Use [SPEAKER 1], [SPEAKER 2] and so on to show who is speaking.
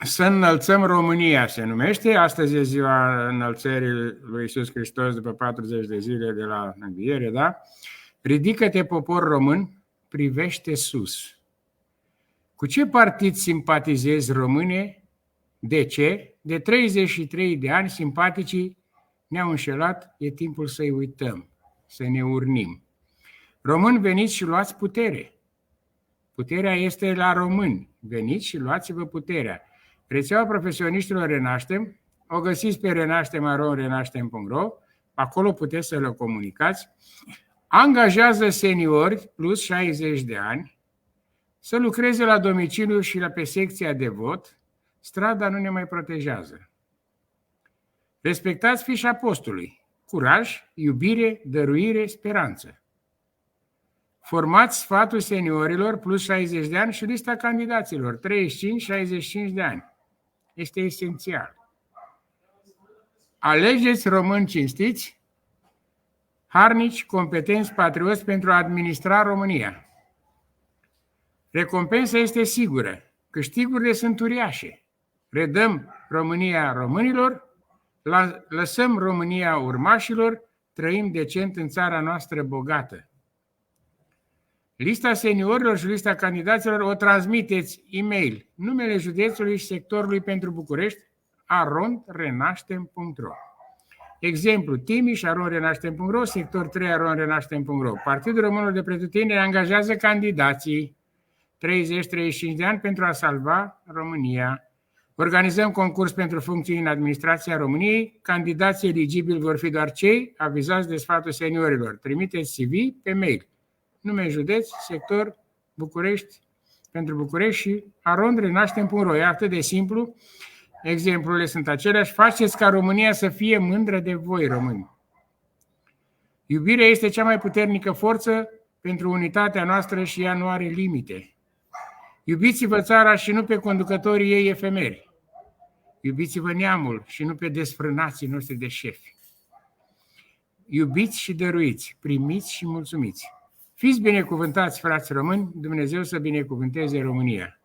[SPEAKER 1] Să înălțăm România se numește. Astăzi e ziua înălțării lui Iisus Hristos după 40 de zile de la înviere, da? Ridică-te, popor român, privește sus. Cu ce partid simpatizezi, române? De ce? De 33 de ani simpaticii ne-au înșelat, e timpul să-i uităm, să ne urnim. Români, veniți și luați putere. Puterea este la români. Veniți și luați-vă puterea. Rețeaua profesioniștilor Renaștem, o găsiți pe renaștem.ro, acolo puteți să le comunicați. Angajează seniori plus 60 de ani să lucreze la domiciliu și pe secția de vot. Strada nu ne mai protejează. Respectați fișa postului. Curaj, iubire, dăruire, speranță. Formați sfatul seniorilor plus 60 de ani și lista candidaților 35-65 de ani. Este esențial. Alegeți români cinstiți, harnici, competenți, patrioți pentru a administra România. Recompensa este sigură. Câștigurile sunt uriașe. Redăm România românilor, lăsăm România urmașilor, trăim decent în țara noastră bogată. Lista seniorilor și lista candidaților o transmiteți e-mail, numele județului și sectorului pentru București, arondrenaștem.ro. Exemplu, Timiș, arondrenaștem.ro, sector 3, arondrenaștem.ro. Partidul Românilor de Pretutindeni angajează candidații 30-35 de ani pentru a salva România. Organizăm concurs pentru funcții în administrația României. Candidații eligibili vor fi doar cei avizați de sfatul seniorilor. Trimiteți CV pe mail. Nume, județ, sector, București, pentru București și arondrenaștem.ro. E atât de simplu. Exemplele sunt aceleași. Faceți ca România să fie mândră de voi, români. Iubirea este cea mai puternică forță pentru unitatea noastră și ea nu are limite. Iubiți-vă țara și nu pe conducătorii ei efemeri. Iubiți-vă neamul și nu pe desfrânații noștri de șefi. Iubiți și dăruiți, primiți și mulțumiți. Fiți binecuvântați, frați români, Dumnezeu să binecuvânteze România.